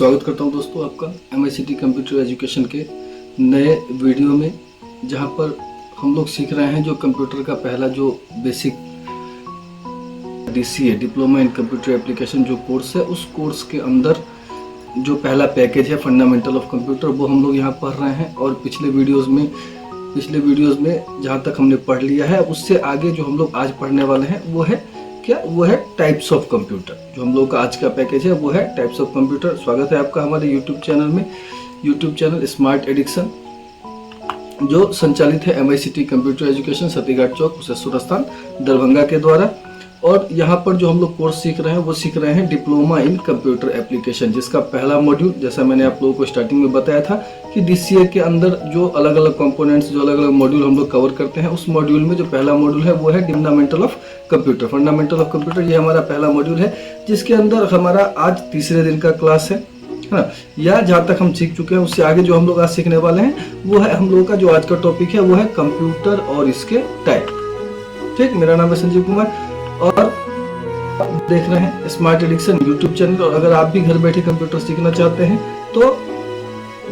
स्वागत करता हूं दोस्तों आपका MICT कंप्यूटर एजुकेशन के नए वीडियो में, जहां पर हम लोग सीख रहे हैं जो कंप्यूटर का पहला जो basic DCA diploma in computer application जो कोर्स है, उस कोर्स के अंदर जो पहला पैकेज है फंडामेंटल ऑफ कंप्यूटर, वो हम लोग यहाँ पढ़ रहे हैं। और पिछले वीडियोज़ में जहाँ तक हमने पढ़ लिया है, उससे आगे जो हम लोग आज पढ़ने वाले हैं वो है टाइप्स ऑफ कंप्यूटर। जो हम लोग का आज का पैकेज है वो है टाइप्स ऑफ कंप्यूटर। स्वागत है आपका हमारे यूट्यूब चैनल में, यूट्यूब चैनल स्मार्ट एडिक्शन, जो संचालित है MICT कंप्यूटर एजुकेशन, सतीघाट चौक, कुशेश्वर स्थान, दरभंगा के द्वारा। और यहाँ पर जो हम लोग कोर्स सीख रहे हैं वो सीख रहे हैं डिप्लोमा इन कंप्यूटर एप्लीकेशन, जिसका पहला मॉड्यूल, जैसा मैंने आप लोगों को स्टार्टिंग में बताया था कि DCA के अंदर जो अलग अलग कंपोनेंट्स, जो अलग अलग मॉड्यूल हम लोग कवर करते हैं, उस मॉड्यूल में जो पहला मॉड्यूल है वो है fundamental of computer. Fundamental of computer ये हमारा पहला मॉड्यूल है, जिसके अंदर हमारा आज तीसरे दिन का क्लास है ना। या जहाँ तक हम सीख चुके हैं उससे आगे जो हम लोग आज सीखने वाले हैं वो है, हम लोगों का जो आज का टॉपिक है वो है कंप्यूटर और इसके टाइप। ठीक, मेरा नाम है संजीव कुमार और आप देख रहे हैं स्मार्ट एडिक्शन यूट्यूब चैनल। और अगर आप भी घर बैठे कंप्यूटर सीखना चाहते हैं, तो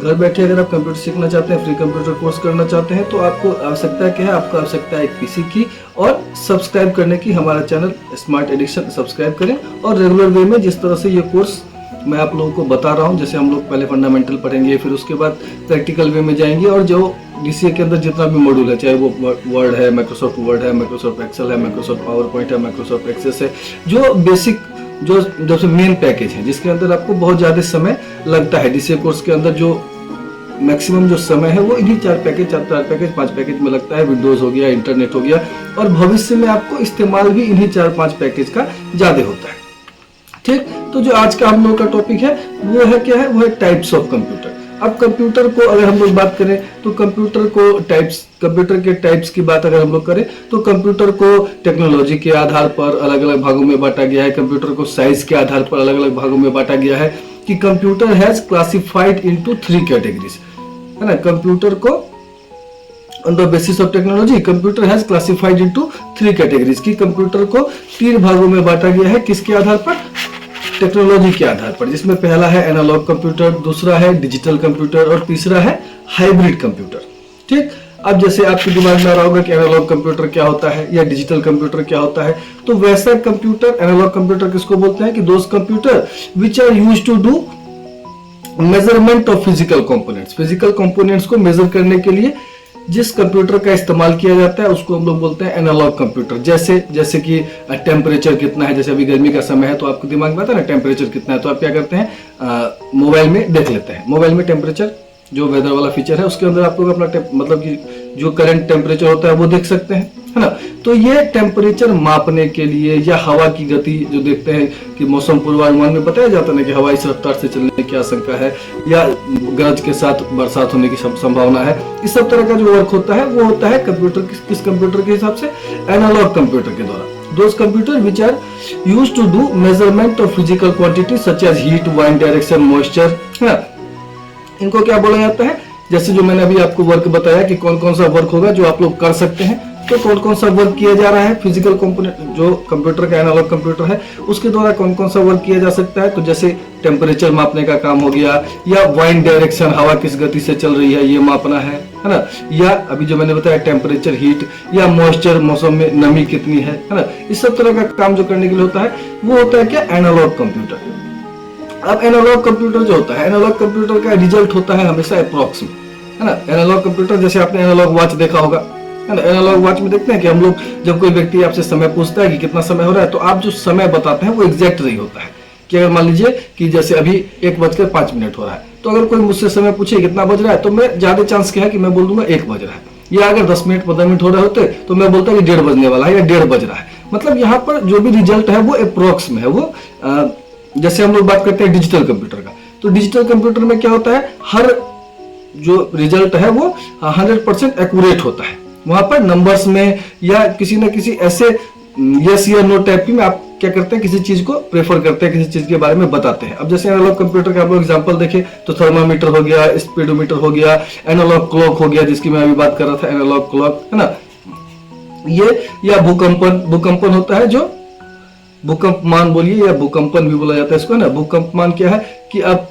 घर बैठे अगर आप कंप्यूटर सीखना चाहते हैं, फ्री कंप्यूटर कोर्स करना चाहते हैं, तो आपको आवश्यकता क्या है? आपको आवश्यकता है एक PC की और सब्सक्राइब करने की। हमारा चैनल स्मार्ट एडिक्शन सब्सक्राइब करें और रेगुलर वे में जिस तरह से ये कोर्स मैं आप लोगों को बता रहा हूँ, जैसे हम लोग पहले फंडामेंटल पढ़ेंगे, फिर उसके बाद प्रैक्टिकल वे में जाएंगे, और जो DCA के अंदर जितना भी मॉड्यूल है, चाहे वो वर्ड है, माइक्रोसॉफ्ट वर्ड है, माइक्रोसॉफ्ट एक्सेल है, माइक्रोसॉफ्ट पावर पॉइंट है, माइक्रोसॉफ्ट एक्सेस है, जो बेसिक जो जैसे मेन पैकेज है, जिसके अंदर आपको बहुत ज़्यादा समय लगता है। DCA कोर्स के अंदर जो मैक्सिमम जो समय है वो इन्हीं चार पैकेज, 5 पैकेज में लगता है। विंडोज़ हो गया, इंटरनेट हो गया, और भविष्य में आपको इस्तेमाल भी इन्हीं 4-5 पैकेज का ज़्यादा होता है। ठीक, तो जो आज का हम लोग का टॉपिक है वो है क्या है? वो है टाइप्स ऑफ कंप्यूटर। अब कंप्यूटर को अगर हम लोग बात करें तो कंप्यूटर के टाइप्स की बात अगर हम लोग करें तो कंप्यूटर को टेक्नोलॉजी के आधार पर अलग अलग भागों में बांटा गया है। कंप्यूटर को साइज के आधार पर अलग अलग भागों में बांटा गया है कि computer has classified into 3 categories, है ना। कंप्यूटर को on the basis of technology computer has classified into 3 categories, की कंप्यूटर को 3 भागों में बांटा गया है। किसके आधार पर? टेक्नोलॉजी के आधार पर, जिसमें पहला है एनालॉग कंप्यूटर, दूसरा है डिजिटल कंप्यूटर और तीसरा है हाइब्रिड कंप्यूटर। ठीक, अब जैसे आपके दिमाग में आ रहा होगा कि एनालॉग कंप्यूटर क्या होता है या डिजिटल कंप्यूटर क्या होता है, तो वैसा कंप्यूटर, एनालॉग कंप्यूटर किसको बोलते हैं? कि those computer which are used to do measurement of physical components. Physical components को मेजर करने के लिए जिस कंप्यूटर का इस्तेमाल किया जाता है उसको हम लोग बोलते हैं एनालॉग कंप्यूटर। जैसे कि टेम्परेचर कितना है, जैसे अभी गर्मी का समय है तो आपको दिमाग में आता है ना टेम्परेचर कितना है, तो आप क्या करते हैं? मोबाइल में देख लेते हैं। मोबाइल में टेम्परेचर जो वेदर वाला फीचर है उसके अंदर आप लोग अपना मतलब कि जो करंट टेम्परेचर होता है वो देख सकते हैं, है ना। तो ये टेम्परेचर मापने के लिए, या हवा की गति जो देखते हैं कि मौसम पूर्वानुमान में बताया जाता है कि हवा इस रफ्तार से चलने की आशंका है, या गरज के साथ बरसात होने की संभावना है, इस सब तरह का जो वर्क होता है वो होता है कंप्यूटर किस कंप्यूटर के हिसाब से? एनालॉग कंप्यूटर के द्वारा। Those computer which are used to do measurement of physical quantities such as heat, wind direction, moisture, है ना। इनको क्या बोला जाता है? जैसे जो मैंने अभी आपको वर्क बताया कि कौन कौन सा वर्क होगा जो आप लोग कर सकते हैं, तो कौन कौन सा वर्क किया जा रहा है फिजिकल कंपोनेंट, जो कंप्यूटर का एनालॉग कंप्यूटर है उसके द्वारा कौन कौन सा वर्क किया जा सकता है। तो जैसे टेम्परेचर मापने का काम हो गया, या वाइंड डायरेक्शन, हवा किस गति से चल रही है ये मापना है ना। या अभी जो मैंने बताया टेम्परेचर, हीट, या मॉइस्चर, मौसम में नमी कितनी है ना। इस सब तरह का काम जो करने के लिए होता है वो होता है क्या? Analog computer. अब एनालॉग कंप्यूटर जो होता है, एनालॉग कंप्यूटर का रिजल्ट होता है हमेशा अप्रॉक्स में, है ना। एनालॉग कंप्यूटर, जैसे आपने एनालॉग वॉच देखा होगा, है ना। एनालॉग वॉच में देखते हैं कि हम लोग जब कोई व्यक्ति आपसे समय पूछता है कि कितना समय हो रहा है, तो आप जो समय बताते हैं वो एग्जैक्ट नहीं होता है। कि अगर मान लीजिए कि जैसे अभी 1:05 हो रहा है, तो अगर कोई मुझसे समय पूछे कितना बज रहा है, तो मैं ज्यादा चांस क्या है कि मैं बोल दूंगा 1 बज रहा है। या अगर 10 मिनट 15 मिनट हो रहे होते तो मैं बोलता कि 1:30 बजने वाला है या 1:30 बज रहा है। मतलब यहाँ पर जो भी रिजल्ट है वो अप्रोक्स में है। वो जैसे हम लोग बात करते हैं डिजिटल कंप्यूटर का, तो डिजिटल कंप्यूटर में क्या होता है? हर जो रिजल्ट है वो 100% एक्यूरेट होता है। वहां पर नंबर्स में या किसी न किसी ऐसे यस या नो टाइप की में आप क्या करते हैं? किसी चीज को प्रेफर करते हैं, किसी चीज के बारे में बताते हैं। अब जैसे एनालॉग कंप्यूटर का आप लोग एग्जांपल देखें तो थर्मामीटर हो गया, स्पीडोमीटर हो गया, एनालॉग क्लॉक हो गया, जिसकी मैं अभी बात कर रहा था, एनालॉग क्लॉक, है ना। ये या भूकंपन होता है, जो भूकंपमान बोलिए या भूकंपन भी बोला जाता है इसको, है ना। भूकंपमान क्या है? कि आप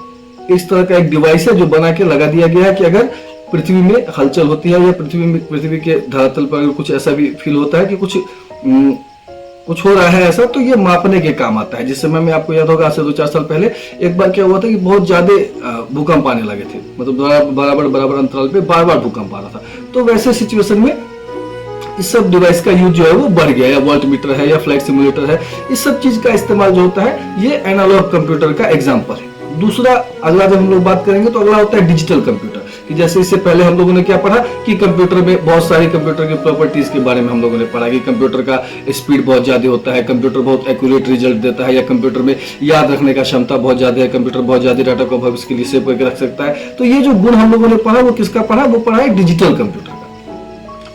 इस तरह का एक डिवाइस है जो बना के लगा दिया गया है कि अगर पृथ्वी में हलचल होती है या पृथ्वी के धरातल पर अगर कुछ ऐसा भी फील होता है कि कुछ हो रहा है ऐसा, तो ये मापने के काम आता है। जिस समय में आपको याद होगा आज से 2-4 साल पहले एक बार क्या हुआ था कि बहुत ज्यादा भूकंप आने लगे थे, मतलब बराबर अंतराल पे बार बार भूकंप आ रहा था। तो वैसे सिचुएशन में इस सब डिवाइस का यूज जो है वो बढ़ गया, या वोल्ट मीटर है या फ्लाइट सिमुलेटर है, इस सब चीज का इस्तेमाल जो होता है ये एनालॉग कंप्यूटर का एग्जाम्पल है। दूसरा अगला जब हम लोग बात करेंगे तो अगला होता है डिजिटल कंप्यूटर, कि जैसे इससे पहले हम लोगों ने क्या पढ़ा कि कंप्यूटर में बहुत सारी कंप्यूटर की प्रॉपर्टीज के बारे में हम लोगों ने पढ़ा कि कंप्यूटर का स्पीड बहुत ज्यादा होता है, कंप्यूटर बहुत एक्यूरेट रिजल्ट देता है, या कंप्यूटर में याद रखने का क्षमता बहुत ज्यादा है, कंप्यूटर बहुत ज्यादा डाटा को भविष्य के लिए सेव करके रख सकता है। तो ये जो गुण हम लोगों ने पढ़ा वो किसका पढ़ा, वो पढ़ा है डिजिटल कंप्यूटर का।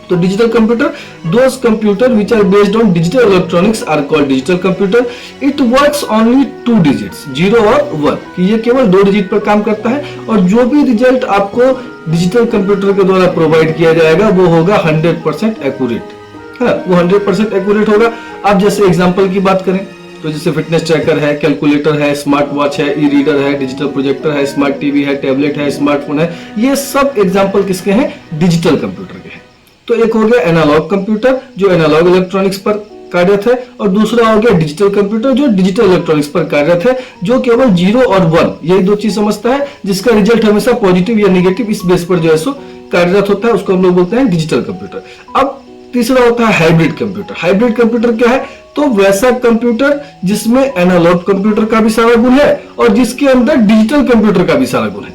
तो digital computer, those computer which are based on digital electronics are called digital computer. It works only 2 digits, 0 और 1, कि ये केवल 2 डिजिट पर काम करता है और जो भी रिजल्ट आपको डिजिटल कंप्यूटर के द्वारा प्रोवाइड किया जाएगा वो होगा 100% एक्यूरेट, है ना, वो 100% एक्यूरेट होगा। आप जैसे एग्जांपल की बात करें तो जैसे फिटनेस ट्रैकर है, कैलकुलेटर है, स्मार्ट वॉच है, ई रीडर है, डिजिटल प्रोजेक्टर है, स्मार्ट टीवी है, टैबलेट है, स्मार्टफोन है, ये सब एग्जांपल किसके हैं, डिजिटल कंप्यूटर के हैं। तो एक हो गया एनालॉग कंप्यूटर जो एनालॉग इलेक्ट्रॉनिक्स पर कार्यरत है, और दूसरा हो गया डिजिटल कंप्यूटर जो डिजिटल इलेक्ट्रॉनिक्स पर कार्यरत है, जो केवल 0 और 1 यही 2 चीज समझता है, जिसका रिजल्ट हमेशा पॉजिटिव या नेगेटिव इस बेस पर जो है सो कार्यरत होता है, उसको हम लोग बोलते हैं डिजिटल कंप्यूटर। अब तीसरा होता है हाइब्रिड कंप्यूटर। हाइब्रिड कंप्यूटर क्या है, तो वैसा कंप्यूटर जिसमें एनालॉग कंप्यूटर का भी सारा गुण है और जिसके अंदर डिजिटल कंप्यूटर का भी सारा गुण है,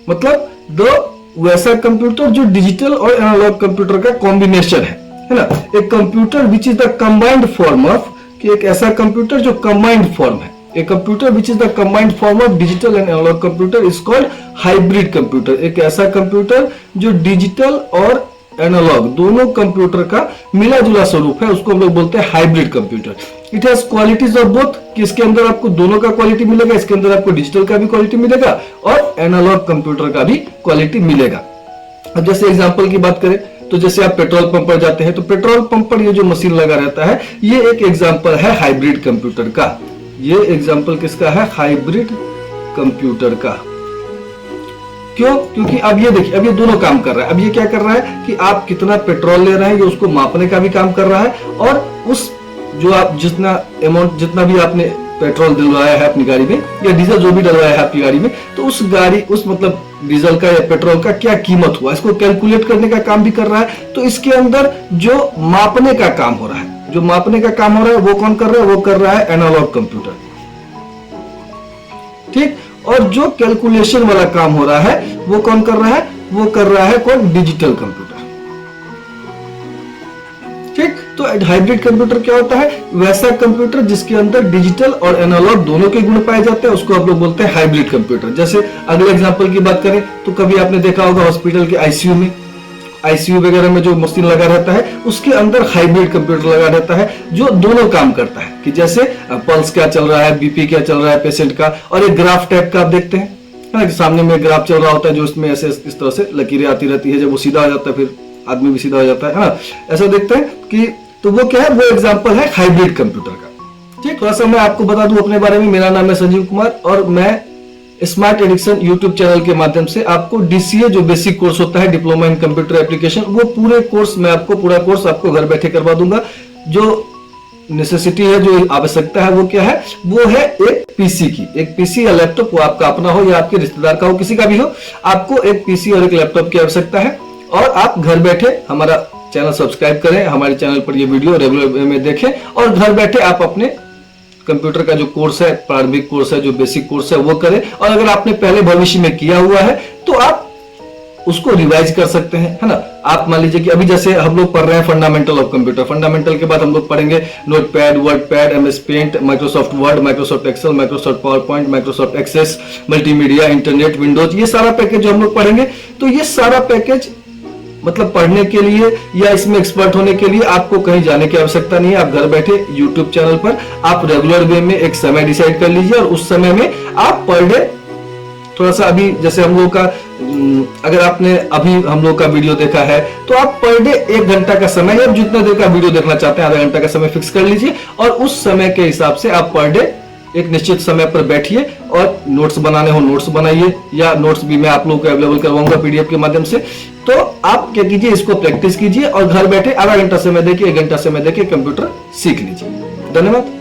मतलब वैसा कंप्यूटर जो डिजिटल और एनालॉग कंप्यूटर का कॉम्बिनेशन है ना, एक computer which is the combined form of, कि एक ऐसा कंप्यूटर जो कंबाइंड फॉर्म है, एक computer which is the combined form of digital and analog computer is called hybrid computer. एक ऐसा कंप्यूटर जो डिजिटल और एनालॉग दोनों कंप्यूटर का मिला जुला स्वरूप है, उसको हम लोग बोलते हैं hybrid computer. It has qualities of both, कि इसके अंदर आपको दोनों का क्वालिटी मिलेगा, इसके अंदर आपको डिजिटल का भी क्वालिटी मिलेगा और एनालॉग कंप्यूटर का भी क्वालिटी मिलेगा। अब जैसे एग्जांपल की बात करें तो जैसे आप पेट्रोल पंप पर जाते हैं तो पेट्रोल पंप पर ये जो मशीन लगा रहता है ये एक एग्जांपल है हाइब्रिड कंप्यूटर का। ये एग्जांपल किसका है, हाइब्रिड कंप्यूटर का। क्यों, क्योंकि अब ये देखिए, अब ये दोनों काम कर रहा है। अब ये क्या कर रहा है कि आप कितना पेट्रोल ले रहे हैं ये उसको मापने का भी काम कर रहा है, और उस जो आप जितना अमाउंट, जितना भी आपने पेट्रोल डलवाया है अपनी गाड़ी में या डीजल जो भी डलवाया है आपकी गाड़ी में, तो उस गाड़ी उस मतलब डीजल का या पेट्रोल का क्या कीमत हुआ इसको कैलकुलेट करने का काम भी कर रहा है। तो इसके अंदर जो मापने का काम हो रहा है, जो मापने का काम हो रहा है वो कौन कर रहा है, वो कर रहा है एनालॉग कंप्यूटर, ठीक। और जो कैलकुलेशन वाला काम हो रहा है वो कौन कर रहा है, वो कर रहा है कौन, डिजिटल कंप्यूटर, ठीक। तो हाइब्रिड कंप्यूटर क्या होता है, वैसा कंप्यूटर जिसके अंदर डिजिटल और एनालॉग दोनों के गुण पाए जाते हैं, उसको आप लोग बोलते हैं हाइब्रिड कंप्यूटर। जैसे अगले एग्जांपल की बात करें तो कभी आपने देखा होगा हॉस्पिटल के आईसीयू वगैरह में जो मशीन लगा रहता है उसके अंदर हाइब्रिड कंप्यूटर लगा रहता है जो दोनों काम करता है, कि जैसे पल्स क्या चल रहा है, बीपी क्या चल रहा है पेशेंट का, और एक ग्राफ टाइप का आप देखते हैं ना, कि सामने में ग्राफ चल रहा होता है जो उसमें ऐसे इस तरह से लकीरें आती रहती है, जब वो सीधा हो जाता है फिर आदमी भी सीधा हो जाता है ना, ऐसा देखते हैं कि, तो वो क्या है, वो एग्जांपल है हाइब्रिड कंप्यूटर का, ठीक। थोड़ा सा मैं आपको बता दूं अपने बारे में, मेरा नाम है संजीव कुमार और मैं स्मार्ट एडिक्शन यूट्यूब चैनल के माध्यम से आपको डीसीए जो बेसिक कोर्स होता है, डिप्लोमा इन कंप्यूटर एप्लीकेशन, वो पूरे कोर्स मैं आपको पूरा कोर्स आपको घर बैठे करवा दूंगा। जो नेसेसिटी है, जो आवश्यकता है वो क्या है, वो है एक पीसी की, एक पीसी या लैपटॉप, वो आपका अपना हो या आपके रिश्तेदार का हो, किसी का भी हो, आपको एक पीसी और एक लैपटॉप की आवश्यकता है। और आप घर बैठे हमारा चैनल सब्सक्राइब करें, हमारे चैनल पर ये वीडियो रेगुलर वे में देखें और घर बैठे आप अपने कंप्यूटर का जो कोर्स है, प्रारंभिक कोर्स है, जो बेसिक कोर्स है वो करें। और अगर आपने पहले भविष्य में किया हुआ है तो आप उसको रिवाइज कर सकते हैं, है ना। आप मान लीजिए कि अभी जैसे हम लोग पढ़ रहे हैं फंडामेंटल ऑफ कंप्यूटर, फंडामेंटल के बाद हम लोग पढ़ेंगे notepad, wordpad, MS paint, Microsoft Word, Microsoft Excel, Microsoft PowerPoint, Microsoft Access, multimedia, internet, Windows, ये सारा पैकेज जो हम लोग पढ़ेंगे। तो ये सारा पैकेज मतलब पढ़ने के लिए या इसमें एक्सपर्ट होने के लिए आपको कहीं जाने की आवश्यकता नहीं है। आप घर बैठे YouTube चैनल पर आप रेगुलर वे में एक समय डिसाइड कर लीजिए और उस समय में आप पर डे थोड़ा सा, अभी जैसे हम लोग का, अगर आपने अभी हम लोग का वीडियो देखा है तो आप पर डे 1 घंटा का समय या जितना देर का वीडियो देखना चाहते हैं आधा घंटा का समय फिक्स कर लीजिए और उस समय के हिसाब से आप पर डे एक निश्चित समय पर बैठिए और नोट्स बनाने हो नोट्स बनाइए, या नोट्स भी मैं आप लोगों को अवेलेबल करवाऊंगा पीडीएफ के माध्यम से। तो आप क्या कीजिए, इसको प्रैक्टिस कीजिए और घर बैठे आधा घंटा समय देखिए, 1 घंटा समय देखिए, कंप्यूटर सीख लीजिए। धन्यवाद।